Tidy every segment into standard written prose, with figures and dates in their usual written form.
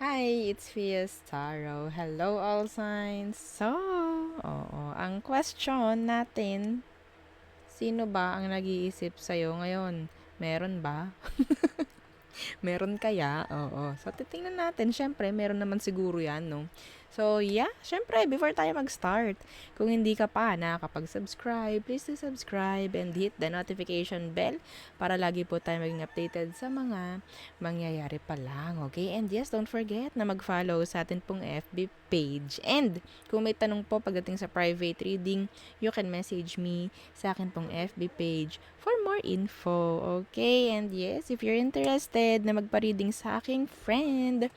Hi, it's Fias Taro. Hello, all signs. Ang question natin, sino ba ang nag-iisip sa'yo ngayon? Meron ba? Meron kaya? Oo. So, titingnan natin. Siyempre, meron naman siguro yan, no? So, yeah. Siyempre, before tayo mag-start, kung hindi ka pa nakakapag-subscribe, please do subscribe and hit the notification bell para lagi po tayo maging updated sa mga mangyayari pa lang, okay? And yes, don't forget na mag-follow sa atin pong FB page. And kung may tanong po pagdating sa private reading, you can message me sa akin pong FB page for more info. Okay? And yes, if you're interested na magpa-reading sa aking friend,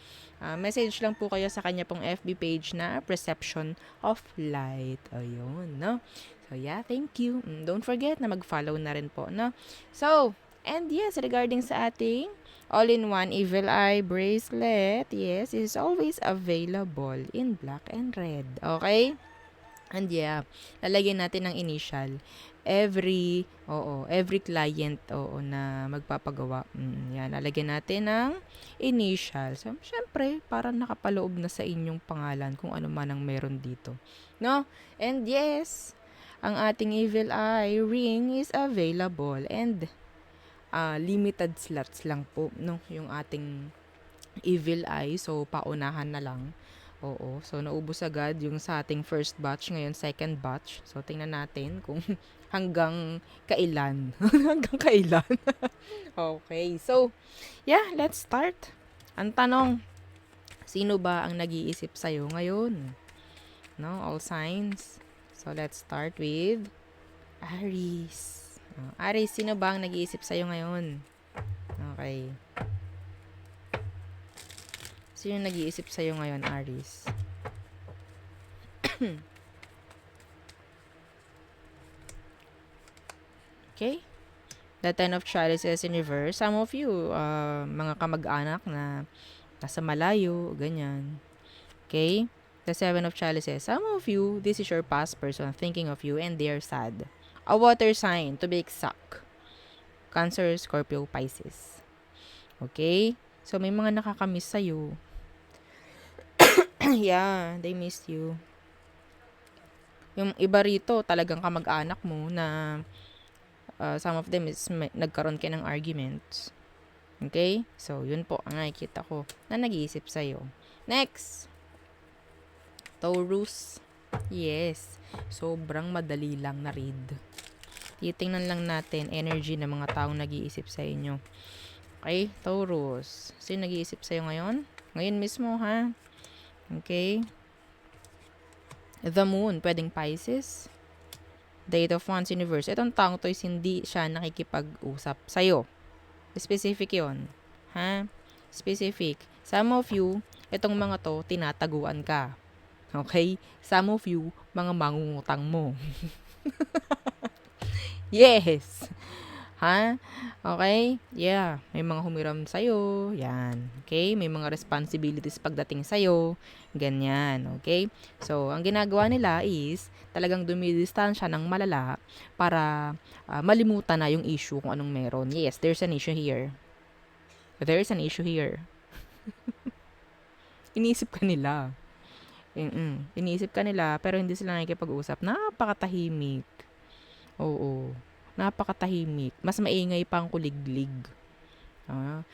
message lang po kayo sa kanya pong FB page na Perception of Light. Ayun, no? So, yeah, thank you. Don't forget na mag-follow na rin po, no? So, and yes, regarding sa ating all-in-one Evil Eye bracelet, yes, is always available in black and red. Okay? And yeah, lalagyan natin ng initial. Every client, na magpapagawa. Yan, lalagyan natin ng initial. So, syempre, para nakapaloob na sa inyong pangalan kung ano man ang meron dito. No? And yes, ang ating Evil Eye ring is available and limited slots lang po, no? Yung ating Evil Eye, so paunahan na lang. Oo. So, naubos agad yung sa ating first batch. Ngayon, second batch. So, tingnan natin kung hanggang kailan. Hanggang kailan. Okay. So, yeah, let's start. Ang tanong, sino ba ang nag-iisip sa'yo ngayon? No? All signs. So, let's start with Aries. Aries, sino ba ang nag-iisip sa'yo ngayon? Okay. Sino nag-iisip sa'yo ngayon, Aries? Okay? The Ten of Chalices in reverse. Some of you, mga kamag-anak na nasa malayo, ganyan. Okay? The Seven of Chalices. Some of you, this is your past person thinking of you and they're sad. A water sign, to be exact. Cancer, Scorpio, Pisces. Okay? So, may mga nakakamiss sa'yo. Yeah, they missed you. Yung iba rito, talagang kamag-anak mo na some of them is nagkaroon kayo ng arguments. Okay? So, yun po ang nakikita ko na nag-iisip sa'yo. Next! Taurus. Yes. Sobrang madali lang na read. Titingnan lang natin energy ng mga taong nag-iisip sa inyo. Okay? Taurus. Sino nag-iisip sa'yo ngayon? Ngayon mismo, ha? Okay? The Moon. Pwedeng Pisces. Date of Wands Universe. Itong taong to is hindi siya nakikipag-usap sa'yo. Specific yon, ha? Specific. Some of you, itong mga to, tinataguan ka. Okay? Some of you, mga mangungutang mo. Yes! Ha? Okay? Yeah. May mga humiram sa'yo. Yan. Okay? May mga responsibilities pagdating sa'yo. Ganyan. Okay? So, ang ginagawa nila is talagang dumidistansya ng malala para malimutan na yung issue kung anong meron. Yes, there's an issue here. There's an issue here. Iniisip ka nila. Iniisip ka nila, pero hindi sila nakikipag-usap. Napakatahimik. Oo. Napakatahimik. Mas maingay pa ang kuliglig.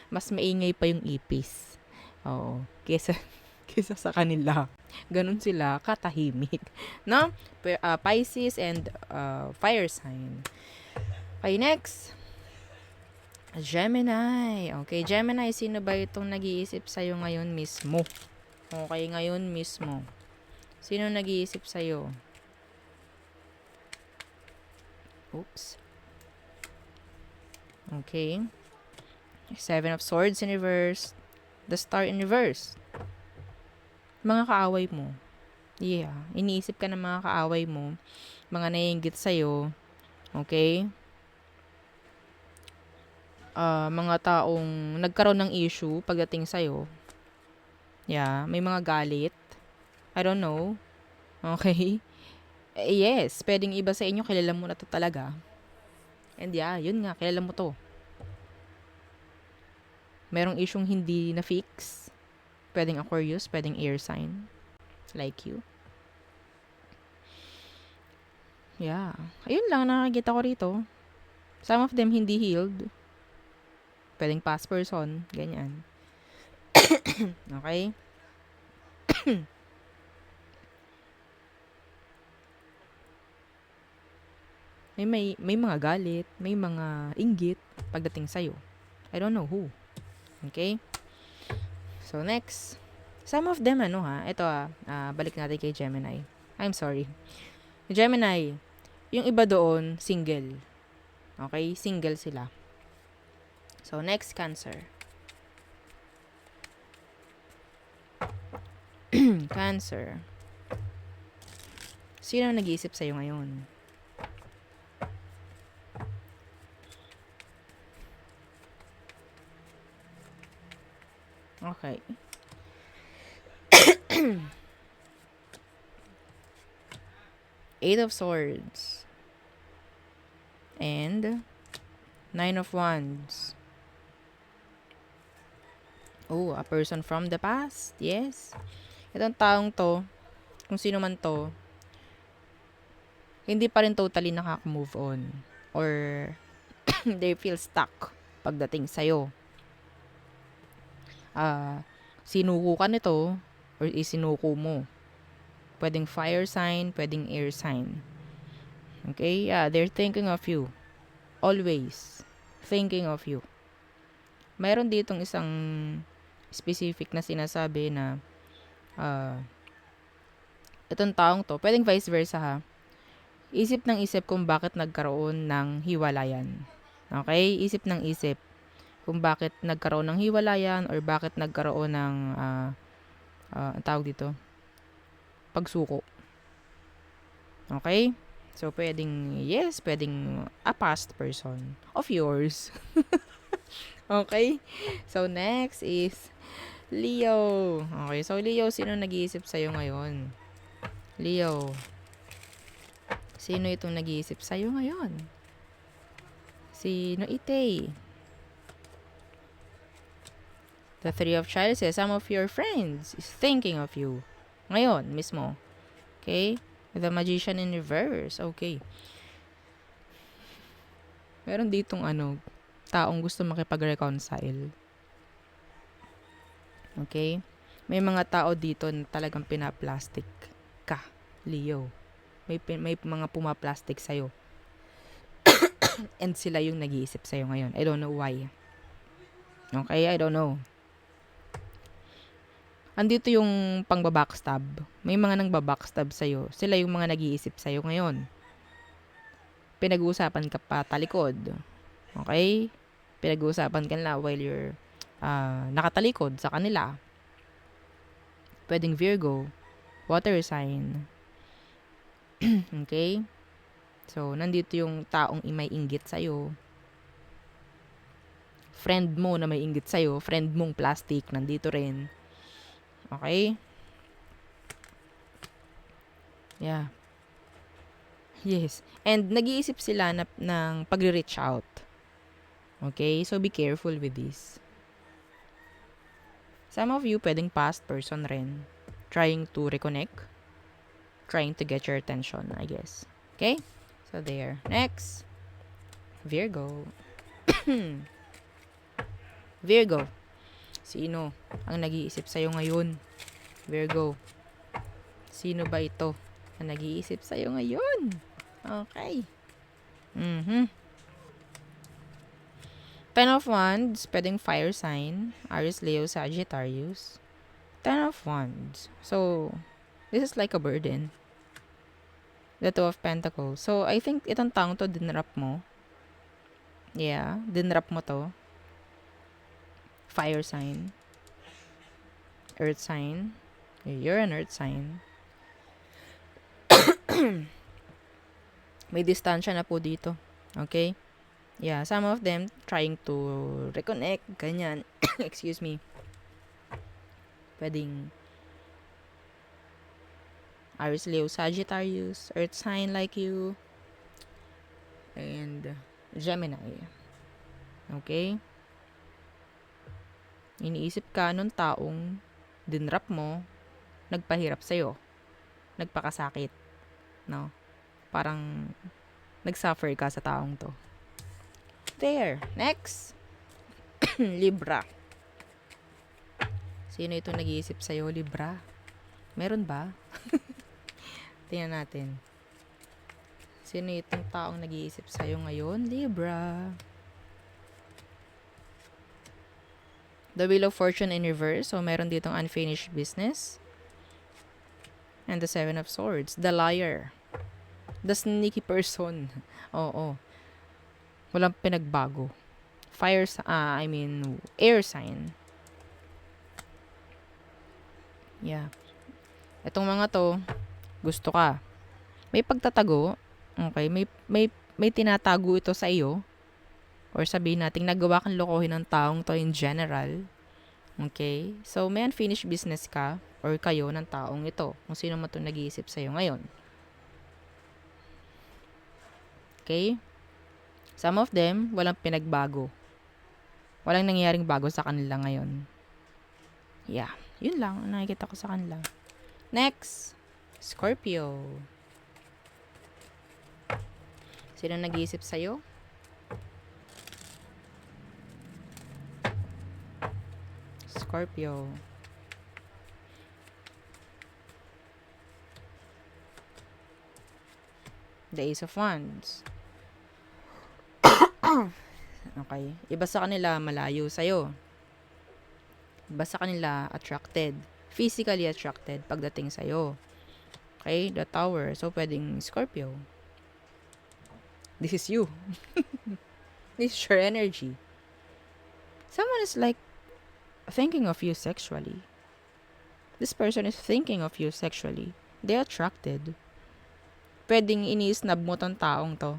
Mas maingay pa yung ipis. Oo. Kesa sa kanila. Ganun sila, katahimik. No? Pisces and fire sign. Okay, next. Gemini. Okay, Gemini, sino ba itong nag-iisip sa'yo ngayon mismo? Okay, ngayon mismo. Sino nag-iisip sa'yo? Oops. Okay. Seven of Swords in reverse. The Star in reverse. Mga kaaway mo. Yeah. Iniisip ka ng mga kaaway mo. Mga naiinggit sa'yo. Okay? Mga taong nagkaroon ng issue pagdating sa'yo. Yeah. May mga galit. I don't know. Okay? Yes. Pwedeng iba sa inyo, kilala mo na to talaga. And yeah, yun nga, kilala mo to. Merong isyong hindi na-fix. Pwedeng Aquarius, pwedeng air sign. Like you. Yeah. Ayun lang nakakita ko rito. Some of them hindi healed. Pwedeng past person. Ganyan. Okay? May mga galit, may mga inggit pagdating sa'yo. I don't know who. Okay? So, next. Some of them, ito balik natin kay Gemini. I'm sorry. Gemini, yung iba doon, single. Okay? Single sila. So, next, Cancer. Cancer. Sino ang nag-iisip sa'yo ngayon? Okay. Eight of Swords. And Nine of Wands. Oh, a person from the past. Yes. Itong taong to, kung sino man to, hindi pa rin totally nakaka-move on. Or they feel stuck pagdating sa'yo. Sinuko ka nito or isinuko mo. Pwedeng fire sign, pwedeng air sign. Okay? Yeah, they're thinking of you. Always thinking of you. Mayroon ditong isang specific na sinasabi na itong taong to, pwedeng vice versa ha. Isip ng isip kung bakit nagkaroon ng hiwalayan. Okay? Isip ng isip kung bakit nagkaroon ng hiwalayan or bakit nagkaroon ng tawag dito, pagsuko. Okay? So, pwedeng yes, pwedeng a past person of yours. Okay? So, next is Leo. Okay, so Leo, sino nag-iisip sa'yo ngayon? Leo. Sino itong nag-iisip sa'yo ngayon? Sino ite? The Three of Chalices, some of your friends is thinking of you. Ngayon, mismo. Okay? The Magician in reverse. Okay. Meron ditong taong gusto makipag-reconcile. Okay? May mga tao dito na talagang pinaplastic ka, Leo. May mga pumaplastic sa'yo. And sila yung nag-iisip sa'yo ngayon. I don't know why. Okay? I don't know. Andito yung pangbabackstab. May mga nang babackstab sa'yo. Sila yung mga nag-iisip sa'yo ngayon. Pinag-uusapan ka pa talikod. Okay? Pinag-uusapan ka nila while you're nakatalikod sa kanila. Pwedeng Virgo. Water sign. Okay? So, nandito yung taong may inggit sa'yo. Friend mo na may inggit sa'yo. Friend mong plastic, nandito rin. Okay? Yeah. Yes. And nag-iisip sila ng pag-reach out. Okay? So, be careful with this. Some of you, pwedeng past person rin. Trying to reconnect. Trying to get your attention, I guess. Okay? So, there. Next. Virgo. Virgo. Sino ang nag-iisip sa'yo ngayon? Virgo. Sino ba ito ang nag-iisip sa'yo ngayon? Okay. Ten of Wands, pwedeng fire sign. Aries, Leo, Sagittarius. Ten of Wands. So, this is like a burden. The Two of Pentacles. So, I think itong taong to, dinrap mo. Yeah, dinrap mo to. Fire sign. Earth sign. You're an earth sign. May distansya na po dito. Okay? Yeah, some of them trying to reconnect. Ganyan. Excuse me. Pwedeng Aries, Leo, Sagittarius. Earth sign like you. And Gemini. Okay? Iniisip ka nung taong dinrap mo, nagpahirap sa'yo, nagpakasakit, no? Parang nagsuffer ka sa taong to. There. Next. Libra. Sino ito nag-iisip sa'yo, Libra? Meron ba? Tingnan natin. Sino itong taong nag-iisip sa'yo ngayon, Libra? The Wheel of Fortune in reverse. So, meron ditong unfinished business. And the Seven of Swords. The Liar. The sneaky person. Oo. Walang pinagbago. Air sign. Yeah. Itong mga to, gusto ka. May pagtatago. Okay, may tinatago ito sa iyo. Or sabihin natin, nagawa kang lokohin ng taong to in general. Okay? So, may unfinished business ka or kayo ng taong ito. Kung sino man ito nag-iisip sa'yo ngayon. Okay? Some of them, walang pinagbago. Walang nangyaring bago sa kanila ngayon. Yeah. Yun lang ang nakikita ko sa kanila. Next. Scorpio. Sino nag-iisip sa'yo? Scorpio. The Ace of Wands. Okay. Iba sa kanila, malayo sa'yo. Iba sa kanila, attracted. Physically attracted pagdating sa'yo. Okay? The Tower. So, pwedeng Scorpio. This is you. This is your energy. Someone is like thinking of you sexually. This person is thinking of you sexually. They're attracted. Pwedeng ini-snub mo tong taong to.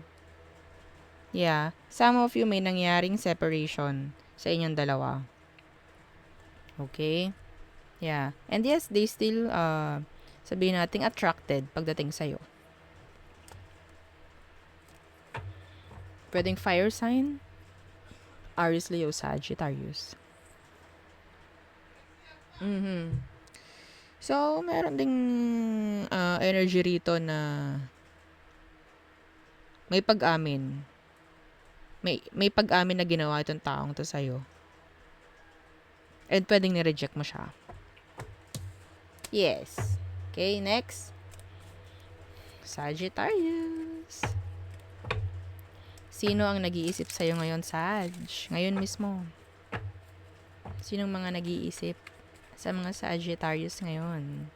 Yeah. Some of you may nangyaring separation sa inyong dalawa. Okay? Yeah. And yes, they still, sabihin natin, attracted pagdating sa'yo. Pwedeng fire sign, Aries, Leo, Sagittarius. So, meron ding energy rito na may pag-amin. May pag-amin na ginawa itong taong to sa'yo. And pwedeng ni-reject mo siya. Yes. Okay, next. Sagittarius. Sino ang nag-iisip sa'yo ngayon, Sag? Ngayon mismo. Sinong mga nag-iisip sa mga Sagittarius ngayon?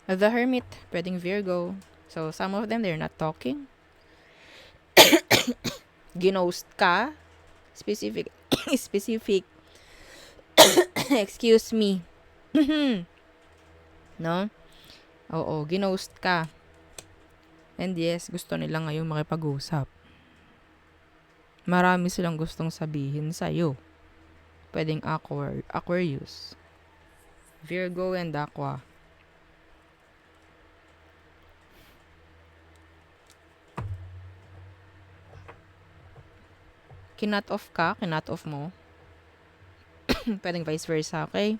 The Hermit, pwedeng Virgo. So, some of them, they're not talking. Ginost ka. Specific. Excuse me. No? Oo, ginost ka. And yes, gusto nila ngayon makipag-usap. Marami silang gustong sabihin sa'yo. Pwedeng Aquarius. Virgo and Aqua. Kinut off ka, kinut off mo. Pwedeng vice versa, okay?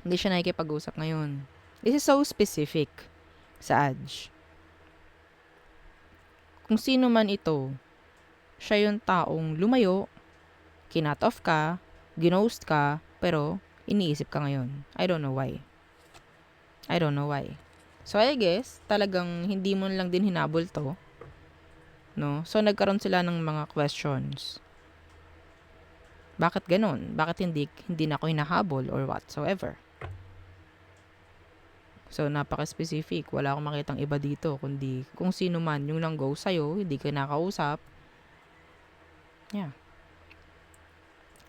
Hindi siya nakikipag-usap ngayon. This is so specific sa Aj. Kung sino man ito, siya yung taong lumayo, kinut off ka, ginost ka, pero iniisip ka ngayon. I don't know why. So, I guess, talagang hindi mo lang din hinabol to. No? So, nagkaroon sila ng mga questions. Bakit ganun? Bakit hindi na ako hinahabol or whatsoever? So, napaka-specific. Wala akong makitang iba dito, kundi kung sino man yung nang-go sa'yo, hindi ka nakausap. Yeah.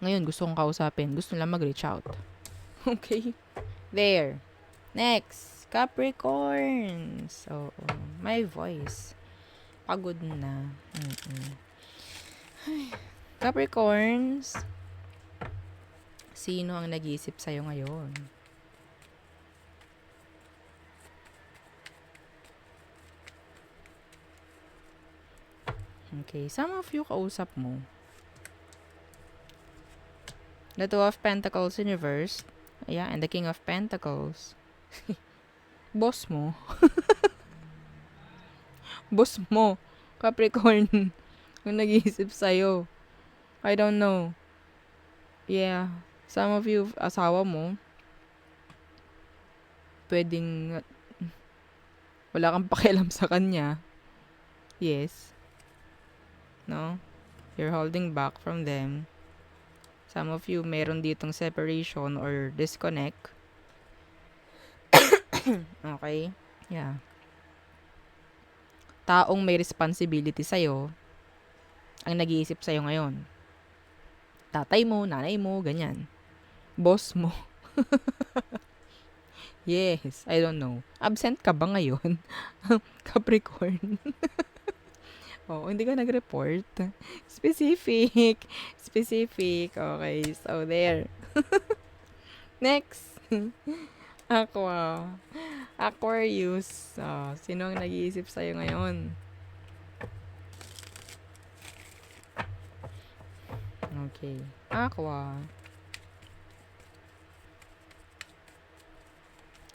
Ngayon, gusto kong kausapin. Gusto lang mag-reach out. Okay? There. Next. Capricorn. So, my voice. Pagod na. Capricorns. Sino ang nag-iisip sa'yo ngayon? Okay, some of you kausap mo. The Two of Pentacles in reverse. Yeah, and the King of Pentacles. Boss mo. Boss mo. Capricorn. Yung nag-iisip sa'yo. I don't know. Yeah. Some of you, asawa mo, pwedeng wala kang pakialam sa kanya. Yes. No? You're holding back from them. Some of you, meron ditong separation or disconnect. Okay? Yeah. Taong may responsibility sa'yo, ang nag-iisip sa'yo ngayon. Tatay mo, nanay mo, ganyan. Boss mo. Yes, I don't know. Absent ka ba ngayon? Capricorn. Oh, hindi ka nag-report. Specific. Specific. Okay, so there. Next. Aqua. Aquarius. Oh, sino ang nag-iisip sa'yo ngayon? Okay. Aqua.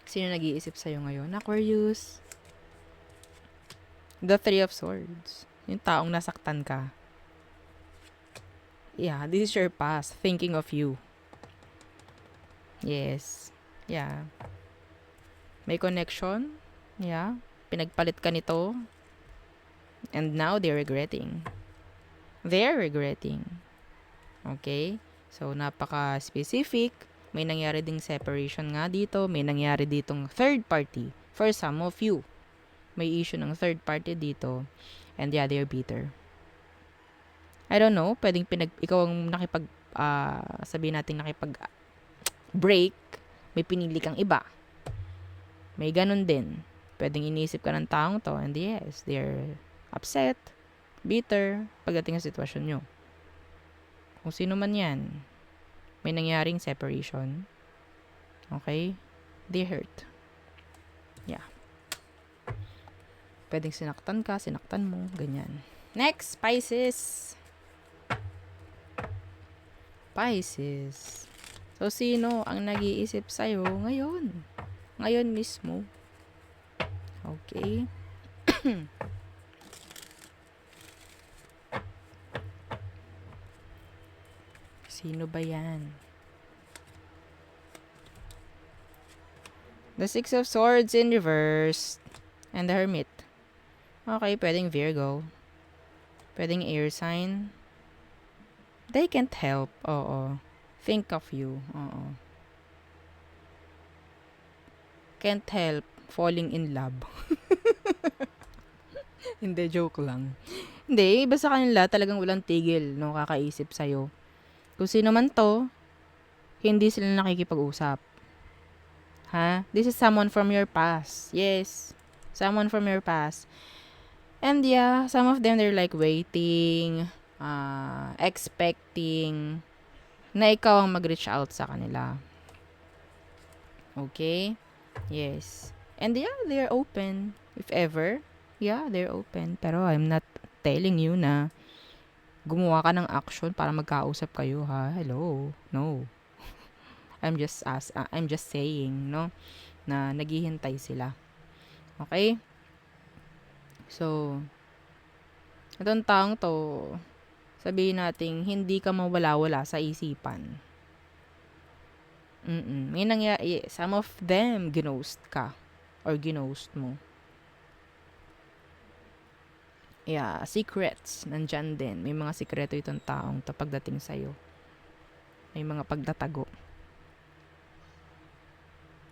Sino nag-iisip sa'yo ngayon? Aquarius. The Three of Swords. Yung taong nasaktan ka. Yeah, this is your past. Thinking of you. Yes. Yeah. May connection. Yeah. Pinagpalit ka nito. And now they're regretting. They're regretting. Okay? So, napaka-specific. May nangyari ding separation nga dito. May nangyari ditong third party. For some of you. May issue ng third party dito. And yeah, they're bitter. I don't know. Pwedeng ikaw ang sabihin natin break. May pinili kang iba. May ganun din. Pwedeng iniisip ka ng taong to. And yes, they're upset, bitter, pagdating sa sitwasyon nyo. Kung sino man yan, may nangyaring separation. Okay? They hurt. Yeah. Pwedeng sinaktan ka, sinaktan mo, ganyan. Next, Pisces. Pisces. So, sino ang nag-iisip sa'yo ngayon? Ngayon mismo. Okay. Sino ba yan? The Six of Swords in reverse. And the Hermit. Okay, pwedeng Virgo. Pwedeng air sign. They can't help. Oo. Think of you. Oo. Can't help falling in love. Hindi, joke lang. Hindi, iba sa kanila talagang walang tigil nung kakaisip sa'yo. Kung sino man to, hindi sila nakikipag-usap. Ha? This is someone from your past. Yes. Someone from your past. And yeah, some of them, they're like waiting, expecting na ikaw ang mag-reach out sa kanila. Okay? Yes. And yeah, they're open. If ever, yeah, they're open. Pero I'm not telling you na gumawa ka ng action para magkausap kayo, ha? Hello. No. I'm just saying, no, na naghihintay sila. Okay? So, itong taong to, sabihin natin, hindi ka mawala-wala sa isipan. May nangyari, some of them, ginost ka. Or ginost mo. Yeah, secrets, nandyan din. May mga sikreto itong taong to pagdating sa'yo. May mga pagtatago.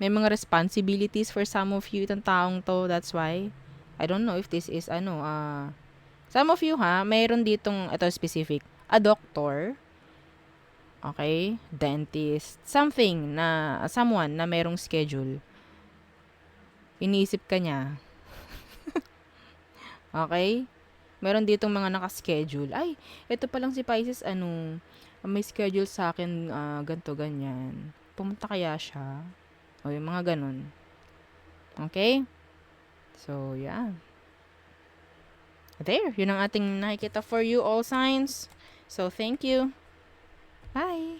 May mga responsibilities for some of you itong taong to. That's why, I don't know if this is, some of you, mayroon ditong, ito specific, a doctor, okay, dentist, someone na mayroong schedule. Iniisip ka niya. Okay? Meron ditong mga naka-schedule. Ay, ito pa lang si Pisces, may schedule sa akin, ganto ganyan. Pumunta kaya siya? O yung mga ganun. Okay? So, yeah. There, yun ang ating nakikita for you, all signs. So, thank you. Bye!